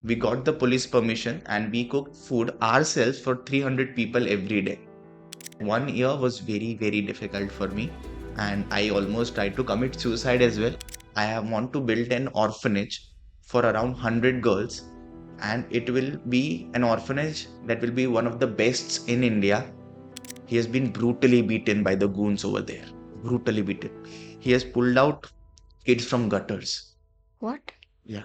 We got the police permission and we cooked food ourselves for 300 people every day. 1 year was very, very difficult for me, and I almost tried to commit suicide as well. I have want to build an orphanage for around 100 girls, and it will be an orphanage that will be one of the best in India. He has been brutally beaten by the goons over there. Brutally beaten. He has pulled out kids from gutters. What? Yeah.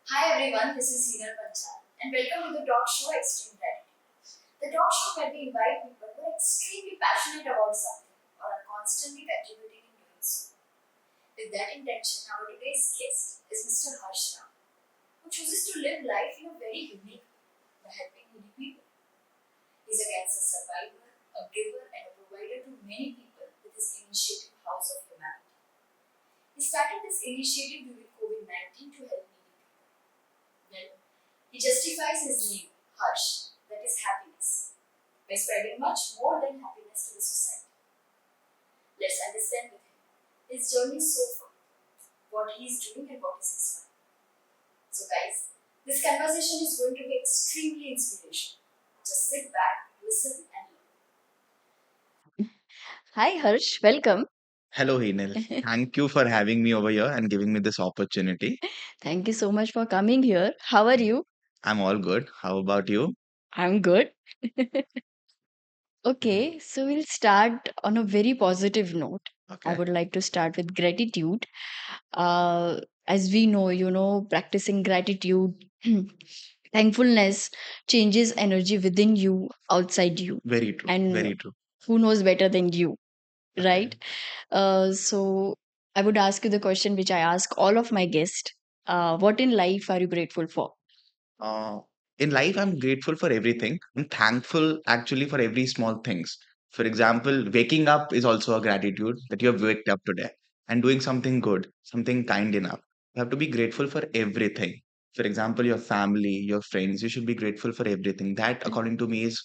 Hi everyone, this is Hina Panchal and welcome to the talk show Extreme Gratitude. The talk show where we invite people who are extremely passionate about something or are constantly contributing in doing so. With that intention, our today's guest is Mr. Harsh Ram, who chooses to live life in a very unique way by helping needy people. He's a cancer survivor, a giver, and a provider to many people with his initiative House of Humanity. He started this initiative during COVID-19 to help needy people. Well, he justifies his name, Harsh, that is happiness, by spreading much more than happiness to the society. Let's understand with him his journey so far, what he is doing and what is his plan. So guys, this conversation is going to be extremely inspirational. Just sit back, listen and learn. Hi, Harsh. Welcome. Hello, Hinel. Thank you for having me over here and giving me this opportunity. Thank you so much for coming here. How are you? I'm all good. How about you? I'm good. Okay, so we'll start on a very positive note. I Okay. would like to start with gratitude. Uh, as we know, practicing gratitude, thankfulness changes energy within you, outside you. Very true. And Very true. who knows better than you, Okay. right? So I would ask you the question which I ask all of my guests. What in life are you grateful for? Uh, in life, I'm grateful for everything. I'm thankful actually for every small things. For example, waking up is also a gratitude that you have waked up today and doing something good, something kind enough. You have to be grateful for everything. For example, your family, your friends, you should be grateful for everything. That, according to me, is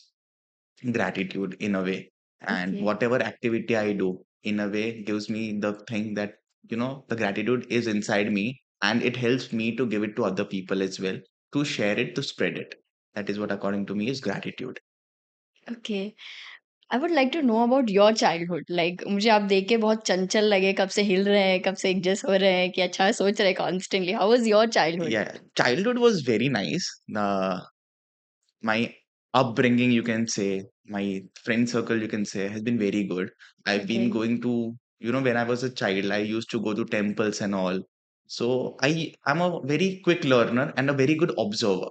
gratitude in a way. And Okay. whatever activity I do in a way gives me the thing that, the gratitude is inside me and it helps me to give it to other people as well, to share it, to spread it. That is what, according to me, is gratitude. Okay. I would like to know about your childhood. Like मुझे आप देख के बहुत चंचल लगे, कब से हिल रहे हैं, कब से एडजस्ट हो रहे हैं, कि अच्छा सोच रहे हैं constantly. How was your childhood? Yeah, childhood was very nice. My upbringing, you can say, my friend circle, you can say, has been very good. I've been Okay. going to, when I was a child, I used to go to temples and all. So I'm a very quick learner and a very good observer.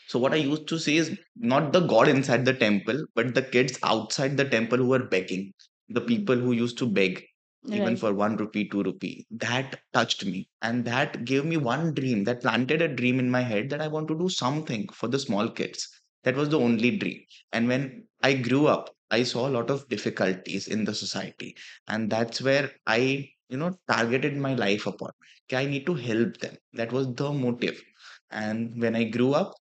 So what I used to see is not the God inside the temple, but the kids outside the temple who were begging, the Mm. people who used to beg even Right. for 1 rupee, 2 rupee. That touched me. And that gave me one dream, that planted a dream in my head that I want to do something for the small kids. That was the only dream. And when I grew up, I saw a lot of difficulties in the society. And that's where I, targeted my life upon. Okay, I need to help them. That was the motive. And when I grew up,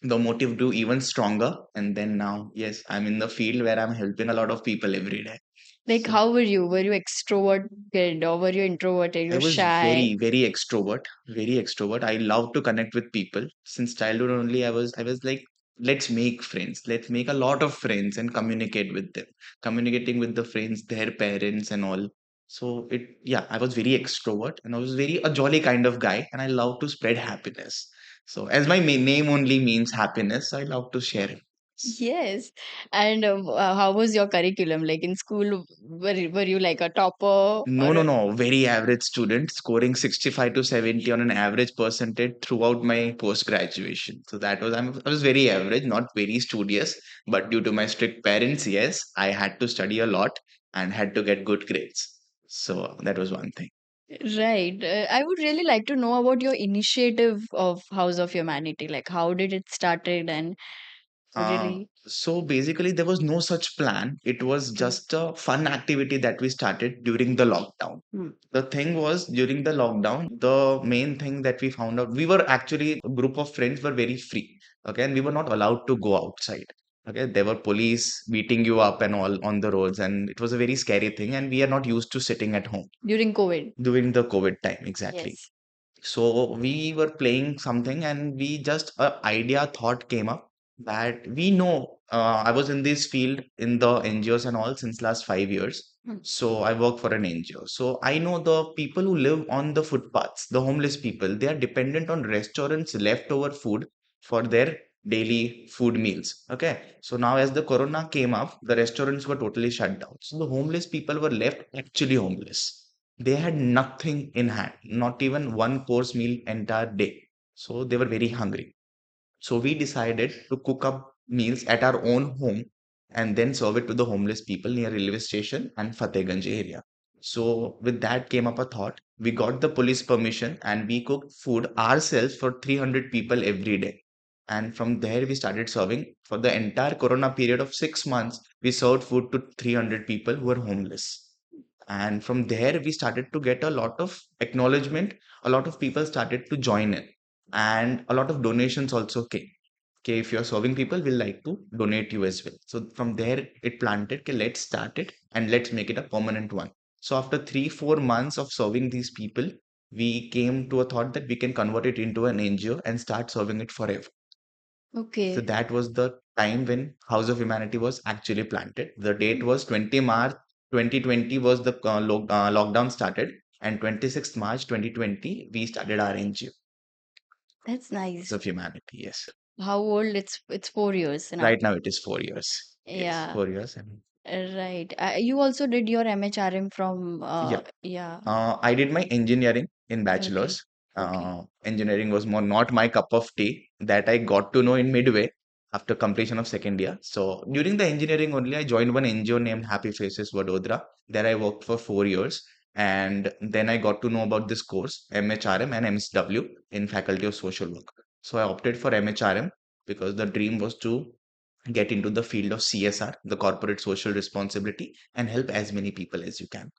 the motive grew even stronger. And then now, yes, I'm in the field where I'm helping a lot of people every day. Like So how were you? Were you extrovert kid or were you introverted? I You're was shy. very, very extrovert, very extrovert. I love to connect with people. Since childhood only, I was like, let's make friends. Let's make a lot of friends and communicate with them. Communicating with the friends, their parents and all. So yeah, I was very extrovert and I was very a jolly kind of guy and I love to spread happiness. So as my name only means happiness, I love to share it. Yes. And how was your curriculum? Like in school, were you like a topper No, or no, a... no. Very average student, scoring 65 to 70 on an average percentage throughout my post graduation. So I was very average, not very studious, but due to my strict parents, yes, I had to study a lot and had to get good grades. So that was one thing. Right. I would really like to know about your initiative of House of Humanity. Like, how did it started and really... So basically, there was no such plan. It was Okay. just a fun activity that we started during the lockdown. Hmm. The thing was, during the lockdown, the main thing that we found out, we were actually, a group of friends were very free. Okay, and we were not allowed to go outside. Okay, there were police beating you up and all on the roads, and it was a very scary thing. And we are not used to sitting at home During COVID. during the COVID time, exactly. Yes. So we were playing something, and we just a idea thought came up that we know I was in this field in the NGOs and all since last 5 years. Hmm. So I work for an NGO. So I know the people who live on the footpaths, the homeless people, they are dependent on restaurants' leftover food for their daily food meals. Okay. So now as the corona came up, the restaurants were totally shut down. So the homeless people were left actually homeless. They had nothing in hand, not even one course meal entire day. So they were very hungry. So we decided to cook up meals at our own home and then serve it to the homeless people near railway station and Fatehganj area. So with that came up a thought. We got the police permission and we cooked food ourselves for 300 people every day. And from there we started serving for the entire corona period of 6 months. We served food to 300 people who were homeless. And from there, we started to get a lot of acknowledgement. A lot of people started to join in, and a lot of donations also came. Okay, if you're serving people, we'll like to donate you as well. So from there, it planted, okay, let's start it and let's make it a permanent one. So after 3, 4 months of serving these people, we came to a thought that we can convert it into an NGO and start serving it forever. So Okay. that was the time when House of Humanity was actually planted. The date was 20 March 2020 was the lockdown started, and 26th March 2020 we started our NGO, That's House nice. of Humanity. Yes, How old? It's 4 years now. right now it is 4 years. Yes, Yeah. 4 years, and Right. You also did your MHRM from yeah. yeah. I did my engineering in Okay. bachelor's. Okay. Engineering was more not my cup of tea. That I got to know in midway after completion of second year. So during the engineering only, I joined one NGO named Happy Faces Vadodara. There I worked for 4 years. And then I got to know about this course, MHRM and MSW in Faculty of Social Work. So I opted for MHRM because the dream was to get into the field of CSR, the corporate social responsibility, and help as many people as you can.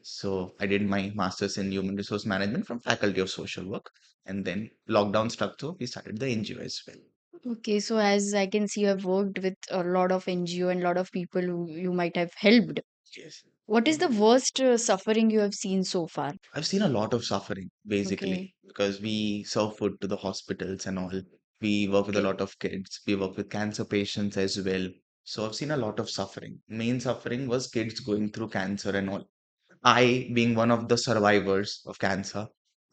So I did my master's in human resource management from Faculty of Social Work, and then lockdown struck, so we started the NGO as well. Okay. So as I can see, you have worked with a lot of NGO and a lot of people who you might have helped. Yes. What is the worst suffering you have seen so far? I've seen a lot of suffering basically Okay. because we serve food to the hospitals and all. We work with a Okay. lot of kids. We work with cancer patients as well. So I've seen a lot of suffering. Main suffering was kids going through cancer and all. I, being one of the survivors of cancer,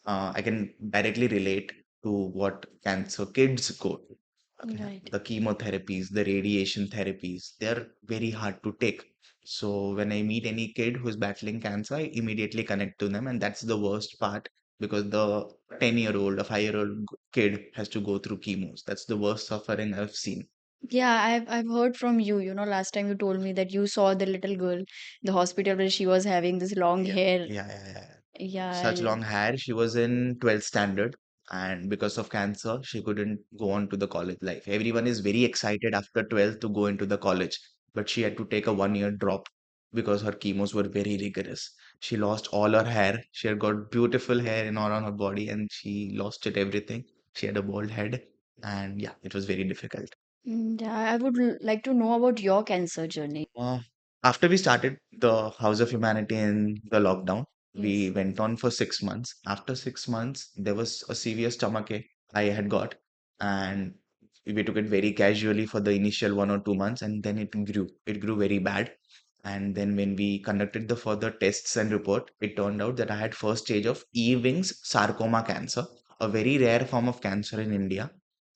I can directly relate to what cancer kids go through. Okay. Right. The chemotherapies, the radiation therapies, they're very hard to take. So when I meet any kid who's battling cancer, I immediately connect to them, and that's the worst part because the 10-year-old, a 5-year-old kid has to go through chemos. That's the worst suffering I've seen. Yeah, I've heard from you. You know, last time you told me that you saw the little girl in the hospital where she was having this long Yeah, hair. yeah. Yeah, Such long hair. She was in 12th standard, and because of cancer, she couldn't go on to the college life. Everyone is very excited after 12th to go into the college, but she had to take a 1 year drop because her chemos were very rigorous. She lost all her hair. She had got beautiful hair in all on her body, and she lost it everything. She had a bald head, and yeah, it was very difficult. Yeah, I would like to know about your cancer journey. Uh, After we started the House of Humanity in the lockdown, we Yes. went on for 6 months. After 6 months, there was a severe stomachache I had got, and we took it very casually for the initial 1 or 2 months, and then it grew. It grew very bad. And then when we conducted the further tests and report, it turned out that I had first stage of Ewing's sarcoma cancer, a very rare form of cancer in India,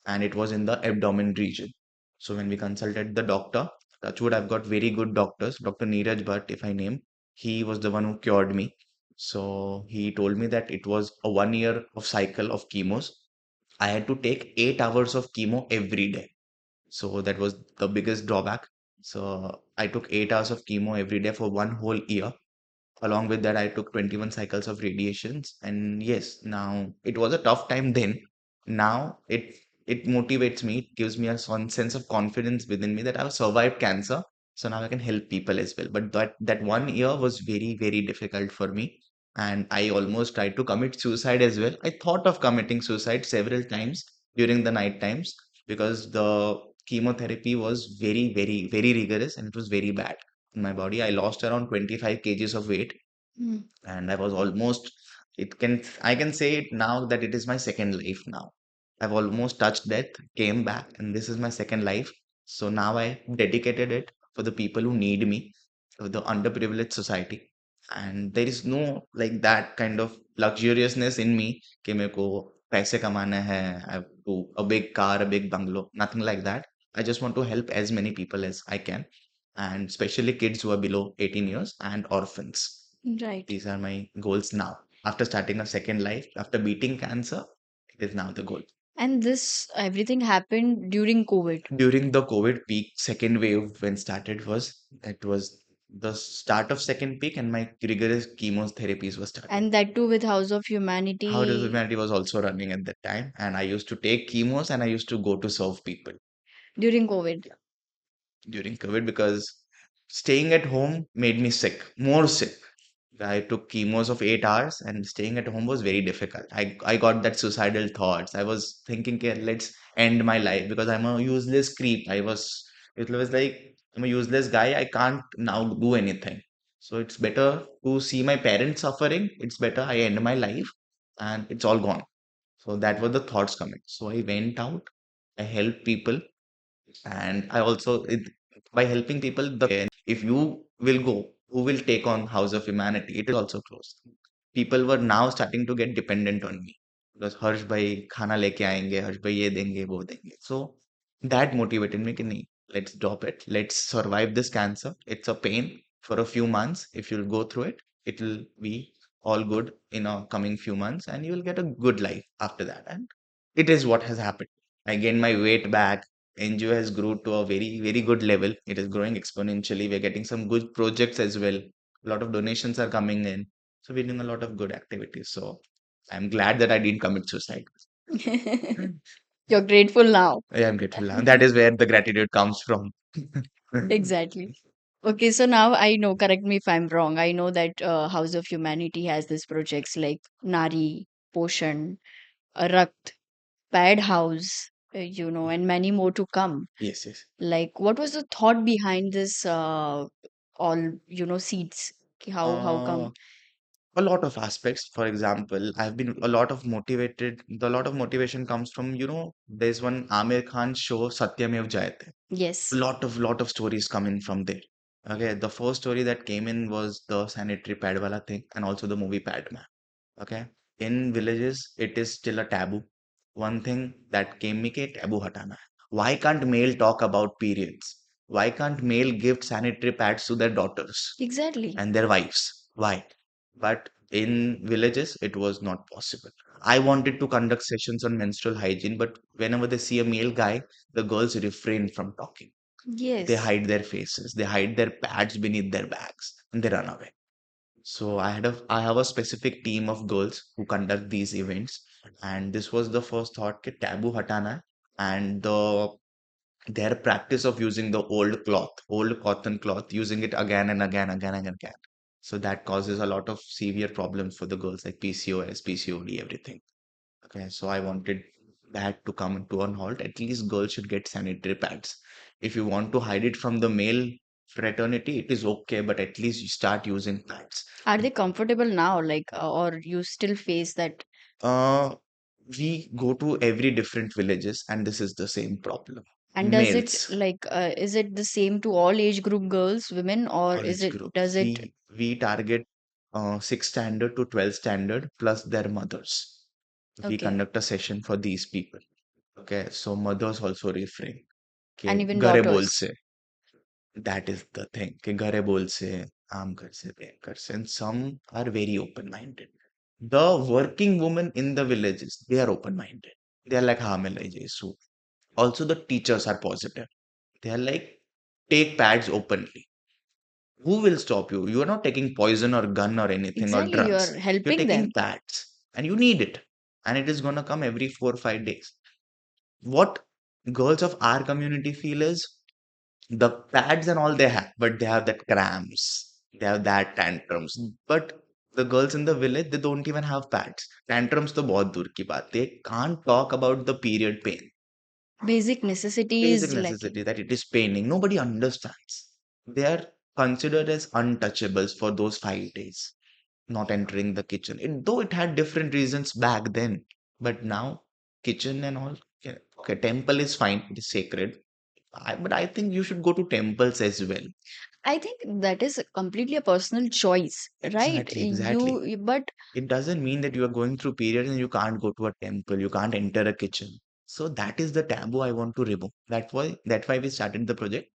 and it was in the abdomen region. So when we consulted the doctor, Touchwood, I've got very good doctors. Dr. Neeraj Bhatt, if I name, he was the one who cured me. So he told me that it was a 1 year of cycle of chemos. I had to take 8 hours of chemo every day. So that was the biggest drawback. So I took 8 hours of chemo every day for one whole year. Along with that, I took 21 cycles of radiations. And yes, now it was a tough time then. Now it motivates me, it gives me a sense of confidence within me that I've survived cancer. So now I can help people as well. But that 1 year was very, very difficult for me. And I almost tried to commit suicide as well. I thought of committing suicide several times during the night times. because the chemotherapy was very, very, very rigorous and it was very bad in my body. I lost around 25 kgs of weight, Mm. and I was almost, I can say it now that it is my second life now. I've almost touched death, came back, and this is my second life. So now I dedicated it for the people who need me, for the underprivileged society. And there is no like that kind of luxuriousness in me कि मेरे को पैसे कमाने हैं, I have to a big car, a big bungalow, nothing like that. I just want to help as many people as I can, and especially kids who are below 18 years and orphans. Right. These are my goals now. After starting a second life, after beating cancer, it is now the goal. And this everything happened during COVID. During the COVID peak, second wave when started was it was the start of second peak, and my rigorous chemotherapies were started. And that too with House of How does Humanity humanity was also running at that time, and I used to take chemos and I used to go to serve people during COVID. during COVID because staying at home made me sick, more sick. I took chemos of 8 hours, and staying at home was very difficult. I got that suicidal thoughts. I was thinking, okay, let's end my life because I'm a useless creep. It was like, I'm a useless guy. I can't now do anything. So it's better to see my parents suffering. It's better I end my life and it's all gone. So that were the thoughts coming. So I went out, I helped people, and I also, by helping people, if you will go, who will take on House of Humanity? It is also closed. People were now starting to get dependent on me because Harsh bhai खाना लेके आएंगे, Harsh bhai ये देंगे, वो देंगे. So that motivated me कि नहीं, let's drop it. Let's survive this cancer. It's a pain for a few months. If you'll go through it, it will be all good in a coming few months, and you will get a good life after that. And it is what has happened. I gained my weight back. NGO has grew to a very, very good level. It is growing exponentially. We're getting some good projects as well. A lot of donations are coming in. So we're doing a lot of good activities. So I'm glad that I didn't commit suicide. You're grateful now. I am grateful. That is where the gratitude comes from. Exactly. Okay, so now I know, correct me if I'm wrong. I know that House of Humanity has these projects like Nari, Poshan, Rakt, Padhouse, and many more to come. Yes, yes. Like, what was the thought behind this all, seats? How Uh, come? a lot of aspects. For example, I've been a lot of motivated. The lot of motivation comes from, there's one Amir Khan show, Satyamev Jayate. Yes, Lot of stories come in from there. Okay, the first story that came in was the sanitary pad wala thing, and also the movie Padman. Okay, in villages it is still a taboo. One thing that came me ke taboo hatana hai. Why can't male talk about periods? Why can't male give sanitary pads to their daughters exactly. and their wives? Why? But in villages it was not possible. I wanted to conduct sessions on menstrual hygiene, but whenever they see a male guy, the girls refrain from talking. They Yes. hide their faces, they hide their pads beneath their bags, and they run away. So I have a specific team of girls who conduct these events, and this was the first thought कि taboo hatana hai, and their practice of using the old cotton cloth, using it again and again, again and again. So that causes a lot of severe problems for the girls like PCOS, PCOD, everything. Okay, so I wanted that to come to an halt. At least girls should get sanitary pads. If you want to hide it from the male fraternity, it is okay, but at least you start using pads. Are they comfortable now, like, or you still face that? Uh, we go to every different villages, and this is the same problem. And does it Males, like is it the same to all age group girls, women, or all is age it groups. does it We target 6 standard to 12 standard plus their mothers. We okay? conduct a session for these people. Okay, so mothers also refrain. And Okay, even घरे बोल daughters. से. That is the thing. कि घरे बोल से, आम घर से, प्रेम घर से. And some are very open-minded. The working women in the villages, they are open-minded. They are like, हाँ मैं ले जाइए. Also, the teachers are positive. They are like, take pads openly. Who will stop you? You are not taking poison or gun or anything or Exactly, you're drugs. You're helping taking them. pads and you need it. And it is going to come every 4 or 5 days. What girls of our community feel is the pads and all they have, but they have that cramps. They have that tantrums. But the girls in the village, they don't even have pads. Tantrums to bahut dur ki baat. They can't talk about the period pain. Basic necessity Basic is lacking. necessity, that it is paining. Nobody understands. They are considered as untouchables for those 5 days, not entering the kitchen. Though it had different reasons back then, but now kitchen and all. Okay, temple is fine. It is sacred. But I think you should go to temples as well. I think that is completely a personal choice, right? Exactly, exactly. But It doesn't mean that you are going through periods and you can't go to a temple, you can't enter a kitchen. So that is the taboo I want to remove. That's why we started the project,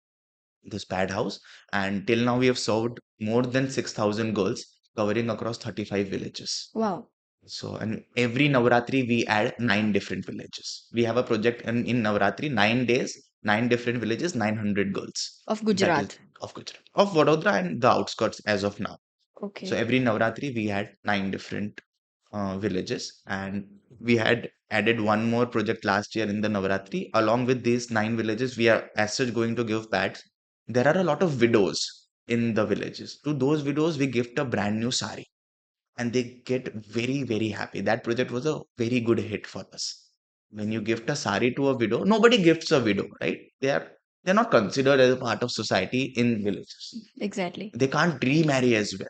this Padhouse, and till now we have served more than 6,000 girls covering across 35 villages. wow, So, and every Navratri we add 9 different villages. We have a project in Navratri, 9 days, 9 different villages, 900 girls. of That is Gujarat. of Gujarat, of Vadodara and the outskirts as of now. So Okay. every Navratri we had 9 different villages, and we had added one more project last year in the Navratri. Along with these 9 villages, we are as such going to give pads. There are a lot of widows in the villages. To those widows, we gift a brand new sari, and they get very, very happy. That project was a very good hit for us. When you gift a sari to a widow, nobody gifts a widow, right? They're not considered as a part of society in villages. Exactly. They can't remarry as well.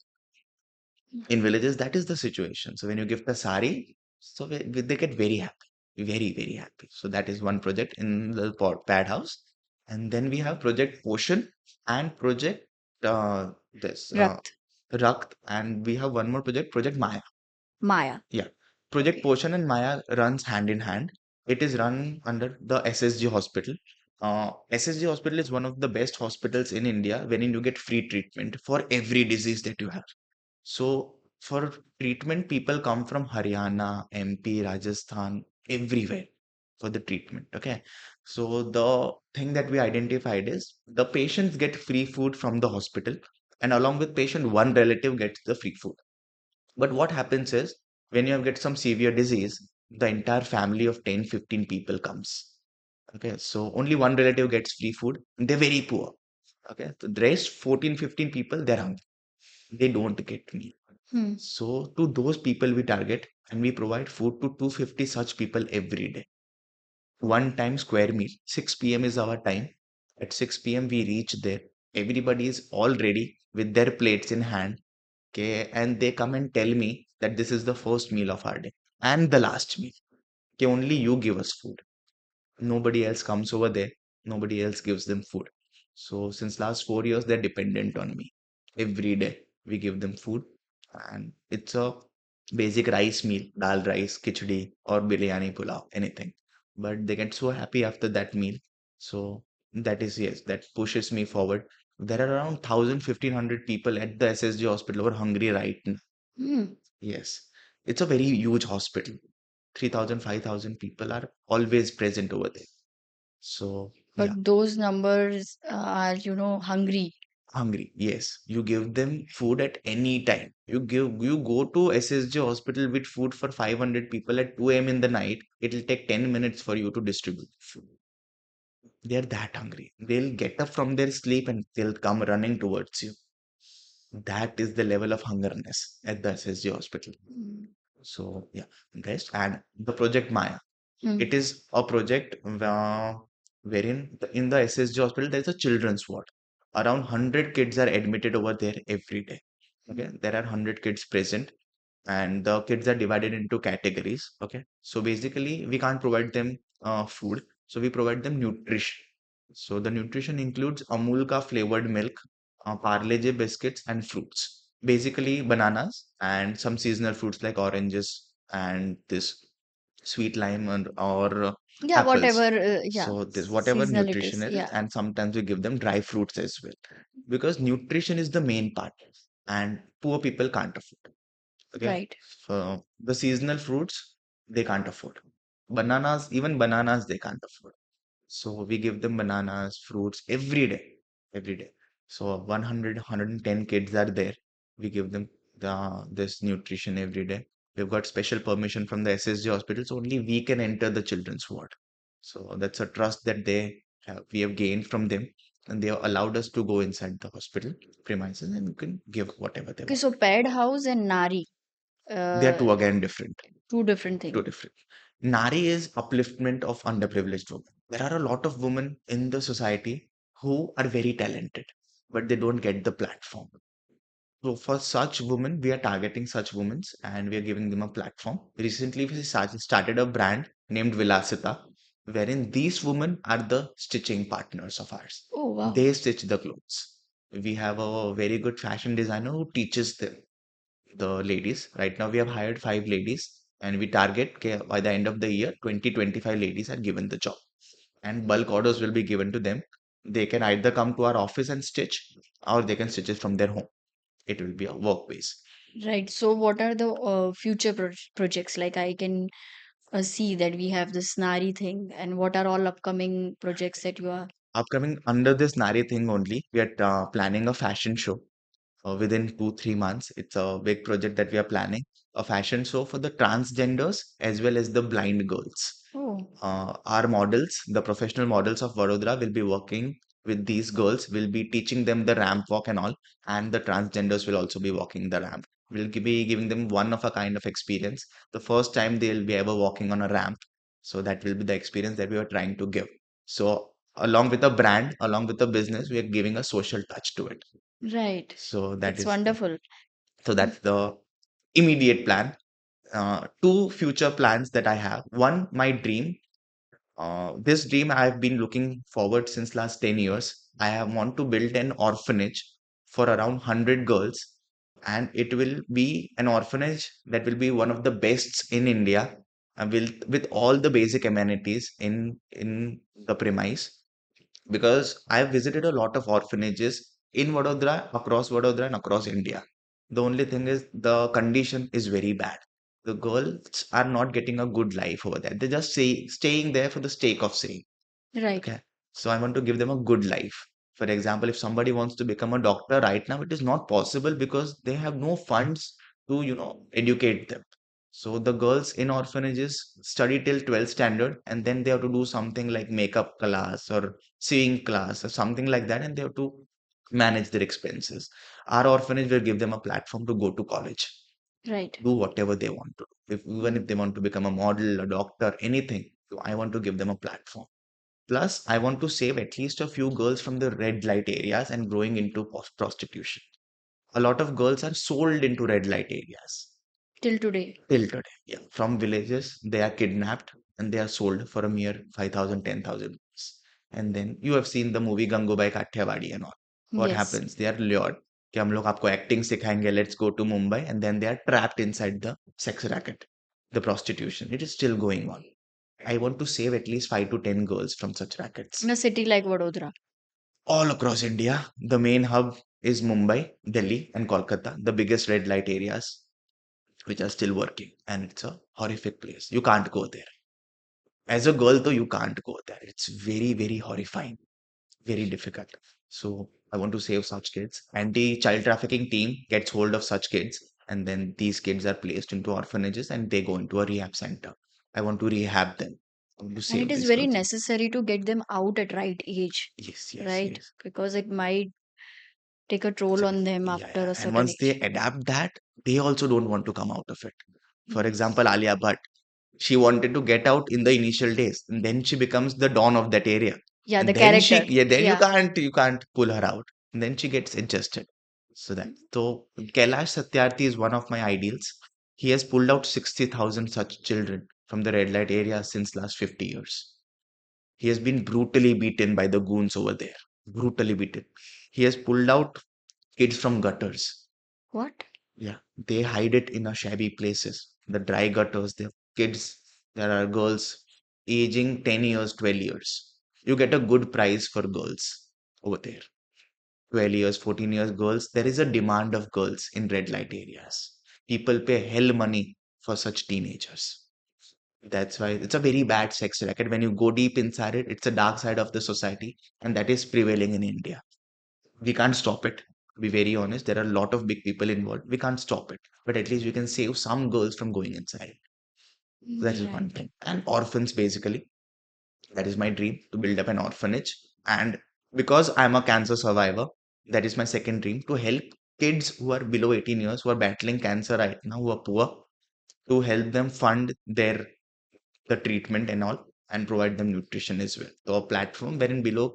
In villages, that is the situation. So when you gift a sari, so they get very happy, very, very happy. So that is one project in the pad house. And then we have project Potion and project this Rakt, Rakt, and we have one more project, project Maya. Maya. Yeah. Project Potion and Maya runs hand in hand. It is run under the SSG hospital. SSG hospital is one of the best hospitals in India wherein you get free treatment for every disease that you have. So for treatment, people come from Haryana, MP, Rajasthan, everywhere for the treatment. Okay. So the thing that we identified is the patients get free food from the hospital, and along with patient, one relative gets the free food. But what happens is when you have get some severe disease, the entire family of 10, 15 people comes. Okay. So only one relative gets free food. They're very poor. Okay. So the rest 14, 15 people, they're hungry. They don't get meal. Hmm. So to those people we target, and we provide food to 250 such people every day. One time square meal. 6 p.m. is our time. At 6 p.m. we reach there. Everybody is all ready with their plates in hand. Okay, and they come and tell me that this is the first meal of our day and the last meal. Okay, only you give us food. Nobody else comes over there. Nobody else gives them food. So since last 4 years, they're dependent on me. Every day we give them food, and it's a basic rice meal, dal rice, khichdi, or biryani pulao, anything. But they get so happy after that meal. So that is, yes, that pushes me forward. There are around 1,000, 1,500 people at the SSG hospital who are hungry right now. Hmm. Yes, it's a very huge hospital. 3,000, 5,000 people are always present over there. So, yeah, But those numbers are, hungry. hungry. Yes, you give them food at any time. You go to SSJ hospital with food for 500 people at 2 a.m. in the night. It'll take 10 minutes for you to distribute food. They're that hungry. They'll get up from their sleep and they'll come running towards you. That is the level of hungerness at the SSJ hospital. Hmm. So, yeah, best. And the Project Maya. Hmm. It is a project wherein in the SSG hospital there is a children's ward. Around 100 kids are admitted over there every day. Okay, there are 100 kids present, and the kids are divided into categories. Okay, so basically we can't provide them food, so we provide them nutrition. So the nutrition includes Amulka flavored milk, Parle biscuits, and fruits. Basically bananas and some seasonal fruits like oranges and this sweet lime or Yeah, whatever. apples. Yeah, So this whatever seasonal it nutrition is. is, Yeah, and sometimes we give them dry fruits as well, because nutrition is the main part, and poor people can't afford. Okay, right. so the seasonal fruits they can't afford. Bananas, even bananas they can't afford. So we give them bananas, fruits every day. So 100, 110 kids are there. We give them this nutrition every day. We've got special permission from the SSG hospital, so only we can enter the children's ward. So that's a trust that we have gained from them, and they have allowed us to go inside the hospital premises and you can give whatever they Okay, want. so pad house and nari, They are uh, two again different, two different two things. different. Nari is upliftment of underprivileged women. There are a lot of women in the society who are very talented, but they don't get the platform. So for such women, we are targeting such women and we are giving them a platform. Recently, we started a brand named Vilasita, wherein these women are the stitching partners of ours. Oh, wow. They stitch the clothes. We have a very good fashion designer who teaches them, the ladies. Right now, we have hired 5 ladies and we target by the end of the year, 20-25 ladies are given the job and bulk orders will be given to them. They can either come to our office and stitch or they can stitch it from their home. It will be a work base. Right. So, what are the future projects? Like, I can see that we have this Nari thing, and what are all upcoming projects that you are? Upcoming under this Nari thing only, we are planning a fashion show within 2-3 months. It's a big project that we are planning. A fashion show for the transgenders as well as the blind girls. Oh, Our models, the professional models of Vadodara, will be working with these girls. Will be teaching them the ramp walk and all, and the transgenders will also be walking the ramp. We'll be giving them one of a kind of experience. The first time they'll be ever walking on a ramp. So that will be the experience that we are trying to give. So along with a brand, along with the business, we are giving a social touch to it. right. So That's wonderful. that's the immediate plan. Two future plans that I have. One, my dream. This dream I've been looking forward since last 10 years. I have want to build an orphanage for around 100 girls, and it will be an orphanage that will be one of the best in India, and with all the basic amenities in the premise, because I've visited a lot of orphanages in Vadodara, across Vadodara, and across India. The only thing is the condition is very bad. The girls are not getting a good life over there. They're just staying there for the sake of staying. Right. Okay. So I want to give them a good life. For example, if somebody wants to become a doctor right now, it is not possible because they have no funds to, educate them. So the girls in orphanages study till 12th standard and then they have to do something like makeup class or sewing class or something like that, and they have to manage their expenses. Our orphanage will give them a platform to go to college, Right. do whatever they want to do. Even if they want to become a model, a doctor, anything, so I want to give them a platform. Plus, I want to save at least a few girls from the red light areas and growing into prostitution. A lot of girls are sold into red light areas Till today. till today. Yeah, from villages, they are kidnapped and they are sold for a mere 5,000, 10,000 rupees. And then you have seen the movie Gangubai Kathiawadi and all. What Yes. happens? They are lured. कि हम लोग आपको acting सिखाएंगे, let's go to Mumbai, and then they are trapped inside the sex racket, the prostitution. It is still going on. I want to save at least 5 to 10 girls from such In a rackets. city like Vadodara. All across India, the main hub is Mumbai, Delhi, and Kolkata, the biggest red light areas which are still working. And it's a horrific place. You can't go there. As a girl, though, you can't go there. It's very, very horrifying, very difficult. So I want to save such kids. Anti-child trafficking team gets hold of such kids, and then these kids are placed into orphanages and they go into a rehab center. I want to rehab them. I want to And it save is these very girls. necessary to get them out at right age, Yes, yes, right? yes. Because it might take a toll So, on them yeah, after yeah. a And certain once they age. adapt that, they also don't want to come out of it. For Yes. example, Alia Bhatt, she wanted to get out in the initial days, and then she becomes the dawn of that area. Yeah, And the then character. yeah, then Yeah. you can't pull her out. And then she gets adjusted. So Kailash Satyarthi is one of my ideals. He has pulled out 60,000 such children from the red light area since last 50 years. He has been brutally beaten by the goons over there. Brutally beaten. He has pulled out kids from gutters. What? Yeah, they hide it in a shabby places. The dry gutters, the kids, there are girls aging 10 years, 12 years. You get a good price for girls over there. 12 years, 14 years girls. There is a demand of girls in red light areas. People pay hell money for such teenagers. That's why it's a very bad sex racket. When you go deep inside it, it's a dark side of the society, and that is prevailing in India. We can't stop it. To be very honest, there are a lot of big people involved. We can't stop it, but at least we can save some girls from going inside. So that is one Right. thing. And orphans, basically, that is my dream, to build up an orphanage. And because I'm a cancer survivor, that is my second dream, to help kids who are below 18 years, who are battling cancer right now, who are poor, to help them fund their the treatment and all, and provide them nutrition as well. So a platform wherein below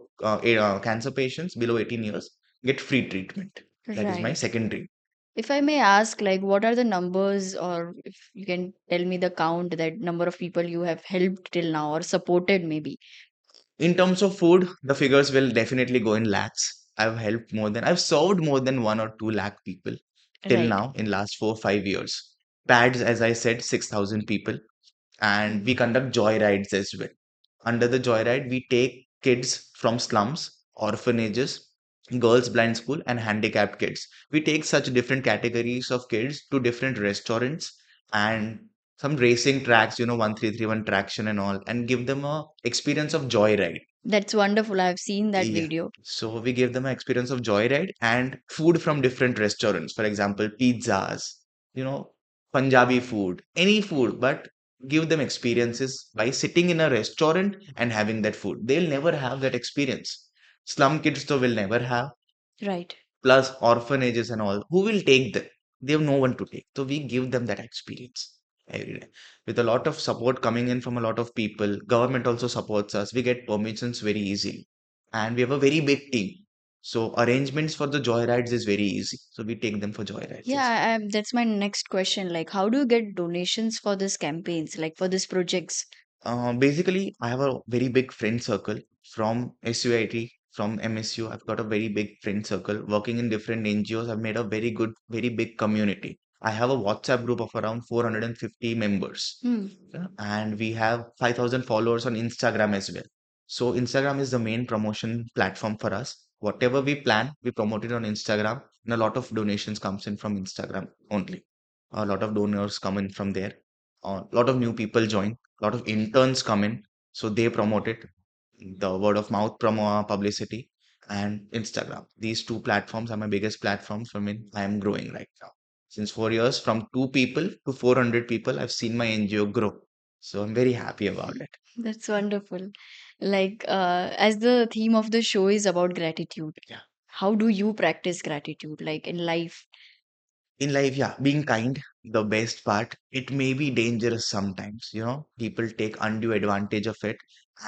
cancer patients below 18 years get free treatment. That is my Right. second dream. If I may ask, like, what are the numbers, or if you can tell me the count, that number of people you have helped till now or supported maybe? In terms of food, the figures will definitely go in lakhs. I've served more than 1 or 2 lakh people till Right. now in last 4 or 5 years. Pads, as I said, 6,000 people, and we conduct joy rides as well. Under the joyride, we take kids from slums, orphanages, girls' blind school, and handicapped kids. We take such different categories of kids to different restaurants and some racing tracks, 1331 traction and all, and give them a experience of joyride. That's wonderful. I've seen that Yeah. video. So we give them an experience of joyride and food from different restaurants. For example, pizzas, you know, Punjabi food, any food, but give them experiences by sitting in a restaurant and having that food. They'll never have that experience. Slum kids though will never have, Right. plus orphanages and all. Who will take them? They have no one to take. So we give them that experience every day. With a lot of support coming in from a lot of people, government also supports us. We get permissions very easily. And we have a very big team. So arrangements for the joyrides is very easy. So we take them for joyrides as well. Yeah, that's my next question. Like, how do you get donations for these campaigns, like for these projects? Basically, I have a very big friend circle from SUIT, from MSU. I've got a very big friend circle working in different NGOs. I've made a very good, very big community. I have a WhatsApp group of around 450 members. Hmm. Yeah, and we have 5,000 followers on Instagram as well. So Instagram is the main promotion platform for us. Whatever we plan, we promote it on Instagram, and a lot of donations comes in from Instagram only. A lot of donors come in from there. A lot of new people join. A lot of interns come in, so they promote it. The word of mouth promo publicity and Instagram. These two platforms are my biggest platforms from which I am growing right now. Since 4 years, from 2 people to 400 people, I've seen my NGO grow. So I'm very happy about it. That's wonderful. Like, as the theme of the show is about gratitude, Yeah. how do you practice gratitude, like in life? In life, yeah, being kind, the best part. It may be dangerous sometimes, people take undue advantage of it.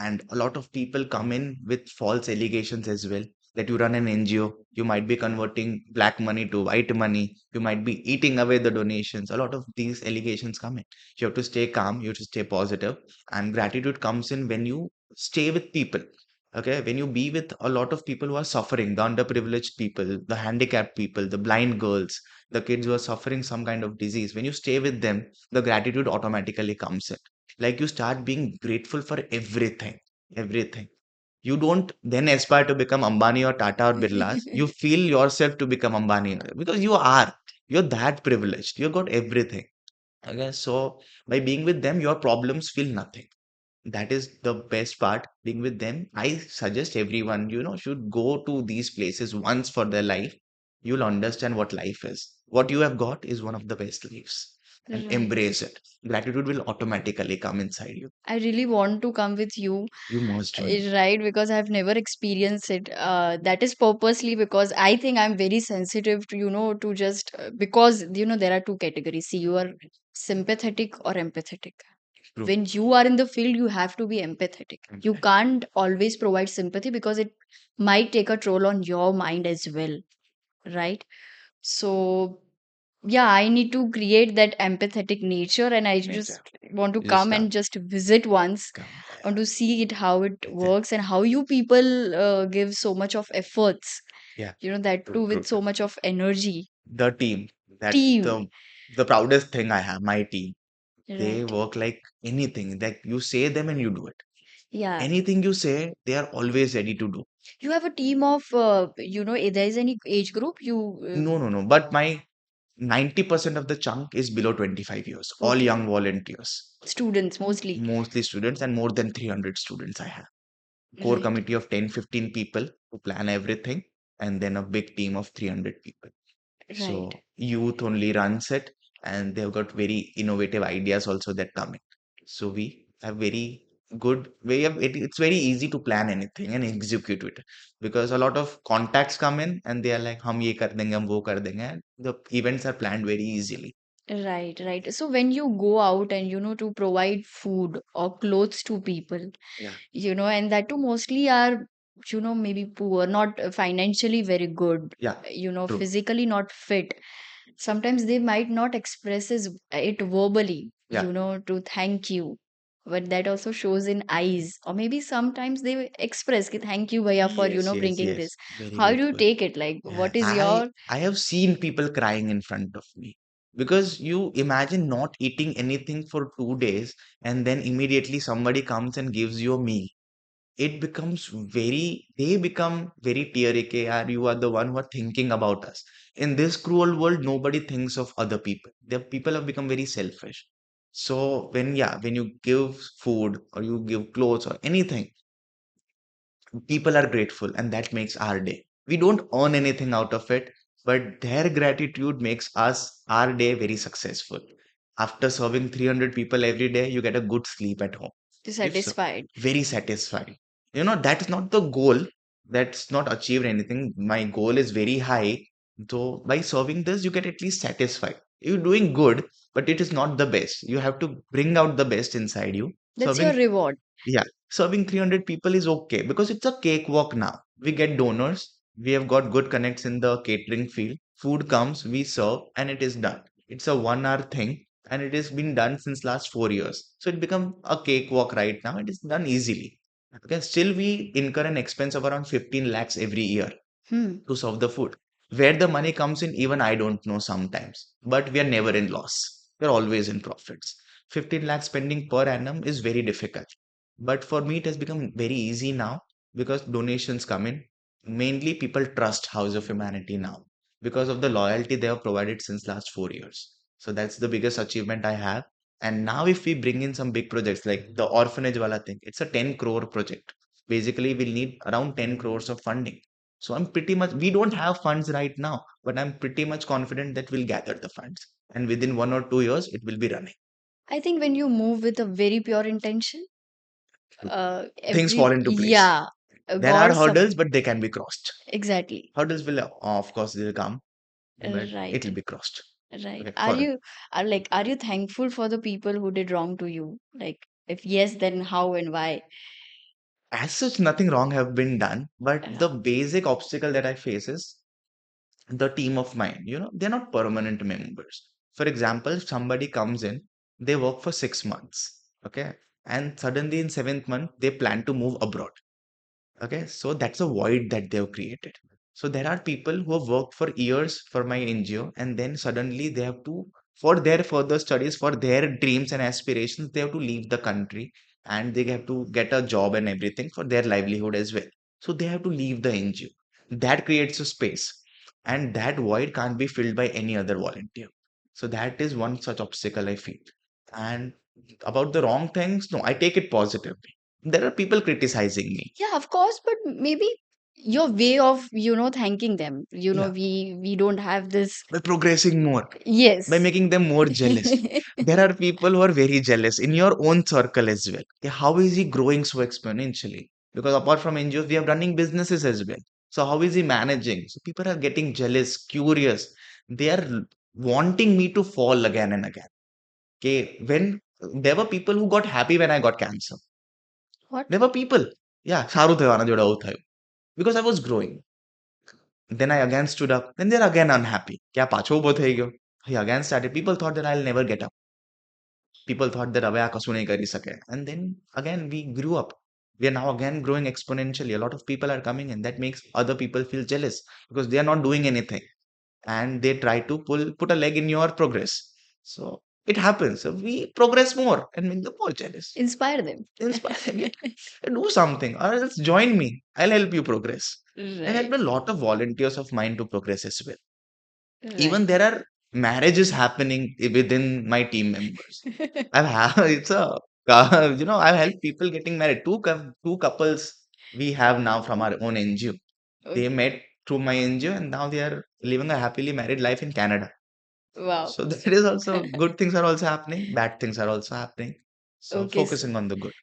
And a lot of people come in with false allegations as well, that you run an NGO, you might be converting black money to white money, you might be eating away the donations. A lot of these allegations come in. You have to stay calm, you have to stay positive, and gratitude comes in when you stay with people. Okay, when you be with a lot of people who are suffering, the underprivileged people, the handicapped people, the blind girls, the kids who are suffering some kind of disease, when you stay with them, the gratitude automatically comes in. Like you start being grateful for everything, everything. You don't then aspire to become Ambani or Tata or Birlas. You feel yourself to become Ambani because you are. You're that privileged. You got everything. Okay, so by being with them, your problems feel nothing. That is the best part, being with them. I suggest everyone, should go to these places once for their life. You'll understand what life is. What you have got is one of the best lives, and Right. embrace it. Gratitude will automatically come inside you. I really want to come with you, You must join. right? Because I've never experienced it. That is purposely because I think I'm very sensitive to, to just because, there are two categories. See, you are sympathetic or empathetic. True. When you are in the field, you have to be empathetic. You Right. can't always provide sympathy because it might take a toll on your mind as well, right? So, yeah, I need to create that empathetic nature, and I just Exactly. want to You just come come. and just visit once. Come. Yeah, I want to see it how it yeah. works and how you people give so much of efforts, Yeah. that True, too true, with true. so much of energy. The team. That's Team, the proudest thing I have. My team. They right? work like anything. Like you say them and you do it. Yeah. Anything you say, they are always ready to do. You have a team of, there is any age group you, No, no, no. But my 90% of the chunk is below 25 years, all okay, young volunteers, students mostly, mostly students, and more than 300 students I have. Core right? committee of 10, 15 people to plan everything, and then a big team of 300 people. Right. So youth only runs it, and they've got very innovative ideas also that come in. So we have very good way of it. It's very easy to plan anything and execute it because a lot of contacts come in and they are like, "Hum ye kar denge, hum wo kar denge." And the events are planned very easily. Right, right. So when you go out and to provide food or clothes to people, Yeah, and that too mostly are, maybe poor, not financially very good, yeah, true. physically not fit. Sometimes they might not express it verbally, Yeah. to thank you, but that also shows in eyes, or maybe sometimes they express ki, thank you, Bhaiya, for Yes, yes, bringing yes. this. Very How do you grateful. take it? Like, Yeah, what is I your I have seen people crying in front of me because you imagine not eating anything for 2 days and then immediately somebody comes and gives you a meal. It becomes they become very teary ke yaar, you are the one who are thinking about us. In this cruel world, nobody thinks of other people. The people have become very selfish. So when you give food or you give clothes or anything, people are grateful and that makes our day. We don't earn anything out of it, but their gratitude makes us our day very successful. After serving 300 people every day, you get a good sleep at home. If so, satisfied? very satisfied. That's not the goal. That's not achieved anything. My goal is very high. So by serving this, you get at least satisfied. You're doing good, but it is not the best. You have to bring out the best inside you. That's your Serving reward. Yeah, serving 300 people is okay because it's a cakewalk now. We get donors, we have got good connects in the catering field. Food comes, we serve, and it is done. It's a 1 hour thing, and it has been done since last 4 years. So it become a cakewalk right now. It is done easily. Okay, still we incur an expense of around 15 lakhs every year Hmm. to serve the food. Where the money comes in, even I don't know sometimes. But we are never in loss. We're always in profits. 15 lakh spending per annum is very difficult. But for me, it has become very easy now because donations come in. Mainly, people trust House of Humanity now because of the loyalty they have provided since last 4 years. So that's the biggest achievement I have. And now, if we bring in some big projects like the orphanage wala thing, it's a 10 crore project. Basically, we'll need around 10 crores of funding. So I'm pretty much, we don't have funds right now, but I'm pretty much confident that we'll gather the funds. And within 1 or 2 years, it will be running. I think when you move with a very pure intention, Things fall into place. yeah, There are God hurdles, but they can be crossed. exactly. Hurdles will, of course, they'll come, but it Right, will be crossed. right. Okay, for Are you thankful for the people who did wrong to you? Like, if yes, then how and why? as such, nothing wrong have been done, but Uh, the basic obstacle that I face is the team of mine. They're not permanent members. For example, if somebody comes in, they work for 6 months, okay, and suddenly in seventh month they plan to move abroad. Okay, so that's a void that they've created. So there are people who have worked for years for my NGO, and then suddenly they have to, for their further studies, for their dreams and aspirations, they have to leave the country and they have to get a job and everything for their livelihood as well. So they have to leave the NGO. That creates a space, and that void can't be filled by any other volunteer. So that is one such obstacle I feel. And about the wrong things, no, I take it positively. There are people criticizing me. yeah, of course, but maybe your way of, thanking them. Yeah, We don't have this. by progressing more, by Yes. making them more jealous. There are people who are very jealous in your own circle as well. Okay, how is he growing so exponentially? Because apart from NGOs, we are running businesses as well. So how is he managing? So people are getting jealous, curious. They are wanting me to fall again and again. Okay, when there were people who got happy when I got cancer. What? There were people. Yeah, સારું થયું આના જોડે આવું થયું. Because I was growing. Then I again stood up. Then they're again unhappy. क्या પાછો ઊભો થઈ ગયો? He again started. People thought that I'll never get up. People thought that હવે આ કશું નહીં કરી શકે. And then again we grew up. We are now again growing exponentially. A lot of people are coming in. That makes other people feel jealous because they are not doing anything. And they try to put a leg in your progress. So it happens. So we progress more and make them more jealous. Inspire them. Inspire them. Yeah. Do something or else join me. I'll help you progress. I Right, helped a lot of volunteers of mine to progress as well. right. Even there are marriages happening within my team members. I've had it's a I've helped people getting married. Two couples we have now from our own NGO. They Okay. met through my NGO and now they are living a happily married life in Canada. Wow. So that is also good things are also happening, bad things are also happening. So Okay, so focusing on the good.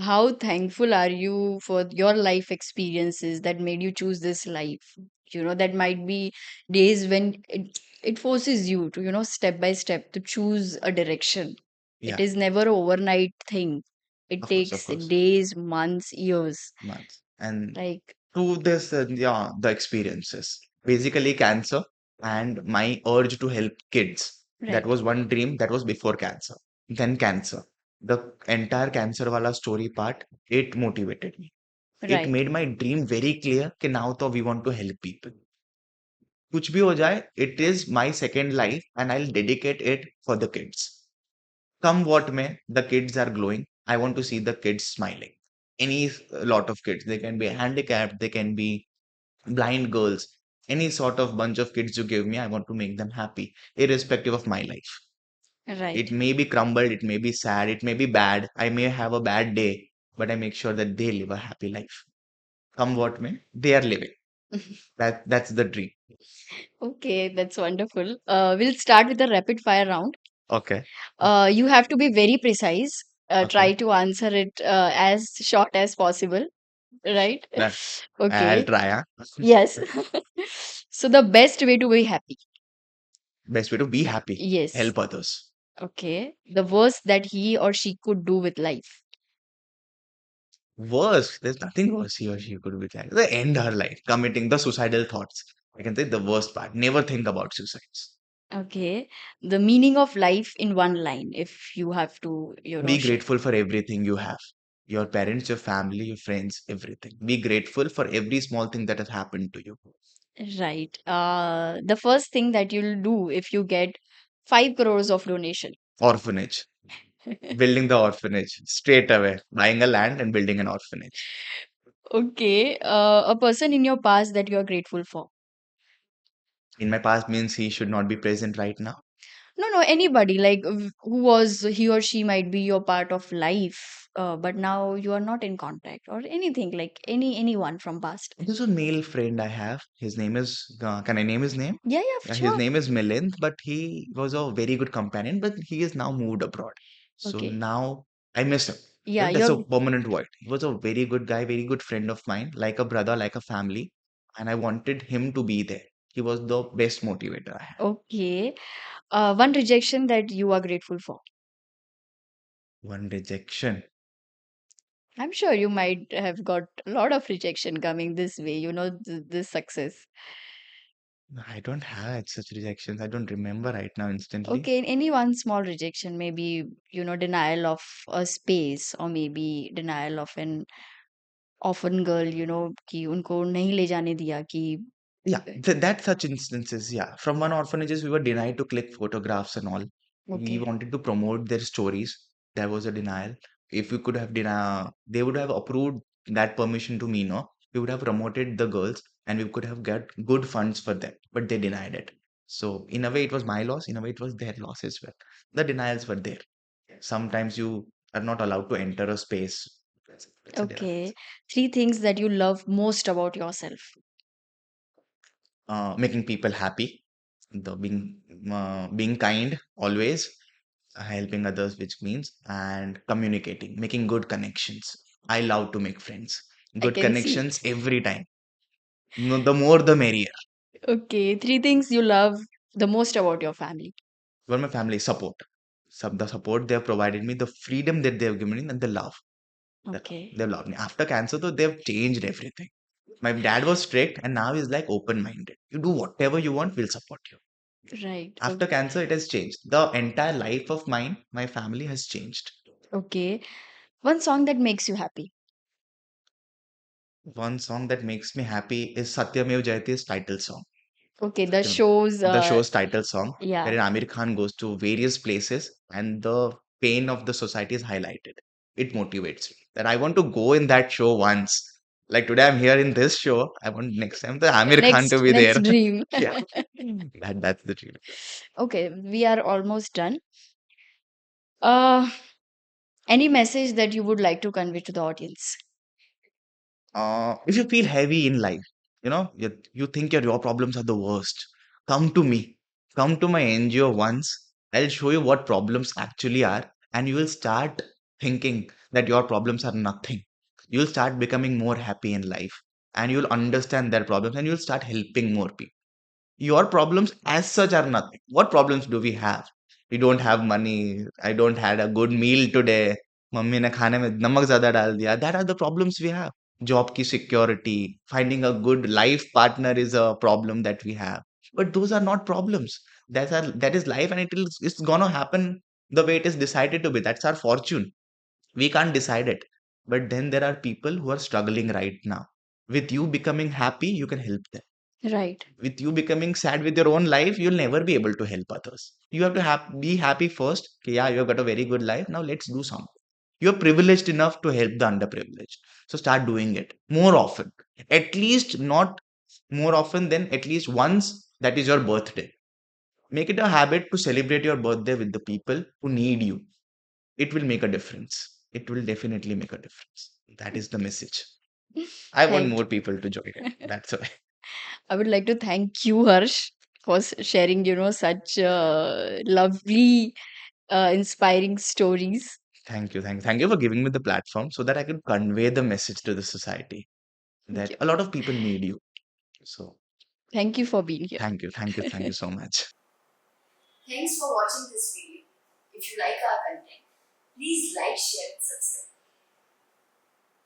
how thankful are you for your life experiences that made you choose this life? That might be days when it forces you to, step by step to choose a direction. It Yeah, is never an overnight thing. It of course, of takes course. days, months, years. Months. And Like, through this, yeah, the experiences. Basically, cancer and my urge to help kids. That right, was one dream that was before cancer. Then cancer. The entire cancer wala story part, it motivated me. It right, made my dream very clear कि now तो we want to help people. कुछ भी हो जाए, it is my second life and I'll dedicate it for the kids. Come what may, the kids are glowing. I want to see the kids smiling. Any lot of kids. They can be handicapped, they can be blind girls, any sort of bunch of kids you give me, I want to make them happy, irrespective of my life. It right. may be crumbled, it may be sad, it may be bad. I may have a bad day, but I make sure that they live a happy life. Come what may, they are living. That's the dream. Okay, that's wonderful. We'll start with the rapid fire round. Okay. You have to be very precise. Okay. Try to answer it as short as possible, right? That I'll Okay. try. Huh? Yes. So the best way to be happy. Best way to be happy. Yes. Help others. Okay. The worst that he or she could do with life. Worse, there's nothing worse he or she could be like. The end her life, committing the suicidal thoughts. I can say the worst part. Never think about suicides. Okay. The meaning of life in one line, if you have to, Be share. grateful for everything you have. Your parents, your family, your friends, everything. Be grateful for every small thing that has happened to you. Right. The first thing that you'll do if you get 5 crores of donation. Orphanage. Building the orphanage straight away. Buying a land and building an orphanage. Okay. A person in your past that you are grateful for. In my past means he should not be present right now. No, no, anybody like who was he or she might be your part of life, but now you are not in contact or anything like anyone from past. There's a male friend I have. His name is, can I name his name? Yeah, yeah, His sure. name is Milind, but he was a very good companion, but he is now moved abroad. So Okay. now I miss him. Yeah, That's a you're permanent void. He was a very good guy, very good friend of mine, like a brother, like a family. And I wanted him to be there. He was the best motivator I had. okay. One rejection that you are grateful for. One rejection. I'm sure you might have got a lot of rejection coming this way, this success. I don't have such rejections. I don't remember right now instantly. Okay, any one small rejection, maybe, denial of a space or maybe denial of an orphan girl, कि उनको नहीं ले जाने दिया कि Yeah, that such instances, yeah. From one orphanages, we were denied to click photographs and all. We okay, wanted to promote their stories. There was a denial. If we could have denied, they would have approved that permission to me, no? We would have promoted the girls and we could have got good funds for them, but they denied it. So in a way, it was my loss. In a way, it was their loss as well. The denials were there. Sometimes you are not allowed to enter a space. It's a denial. okay. Three things that you love most about yourself. Making people happy, the being kind always, helping others, which means, and communicating, making good connections. I love to make friends. I Good can see. connections every time. No, the more the merrier. Okay, three things you love the most about your family. For my family, support. The support they have provided me, the freedom that they have given me, and the love. The love. Okay, They've loved me. After cancer, though, they've changed everything. My dad was strict, and now he's like open-minded. You do whatever you want, we'll support you. right. After cancer, it has changed. The entire life of mine, my family has changed. Okay. One song that makes you happy. One song that makes me happy is Satyamev Jayati's title song. Okay, the Satyam, shows, the show's title song, yeah, wherein Amir Khan goes to various places and the pain of the society is highlighted. It motivates me that I want to go in that show once. Like today, I'm here in this show. I want next time the Amir Khan to be next there. dream. Yeah, that's the dream. Okay, we are almost done. Uh, any message that you would like to convey to the audience? If you feel heavy in life, you think your problems are the worst, come to me. Come to my NGO once. I'll show you what problems actually are, and you will start thinking that your problems are nothing. You'll start becoming more happy in life. and you'll understand their problems and you'll start helping more people. Your problems as such are nothing. What problems do we have? We don't have money. I don't had a good meal today. Mummy ने खाने में नमक ज़्यादा डाल दिया. That are the problems we have. Job की security, finding a good life partner is a problem that we have. But those are not problems. That is life, and it's gonna happen the way it is decided to be. That's our fortune. We can't decide it. But then there are people who are struggling right now. With you becoming happy, you can help them. Right. With you becoming sad with your own life, you'll never be able to help others. You have to be happy first. Okay, yeah, you've got a very good life. Now let's do something. You're privileged enough to help the underprivileged. So start doing it more often. At least not more often than at least once that is your birthday. Make it a habit to celebrate your birthday with the people who need you. It will make a difference. It will definitely make a difference. That is the message. I want Thank more people to join it. That's why. I would like to thank you, Harsh, for sharing, such lovely, inspiring stories. Thank you. Thank you for giving me the platform so that I could convey the message to the society Thank that you. a lot of people need you. So Thank you for being here. thank you so much. Thanks for watching this video. If you like our content, please like, share, and subscribe.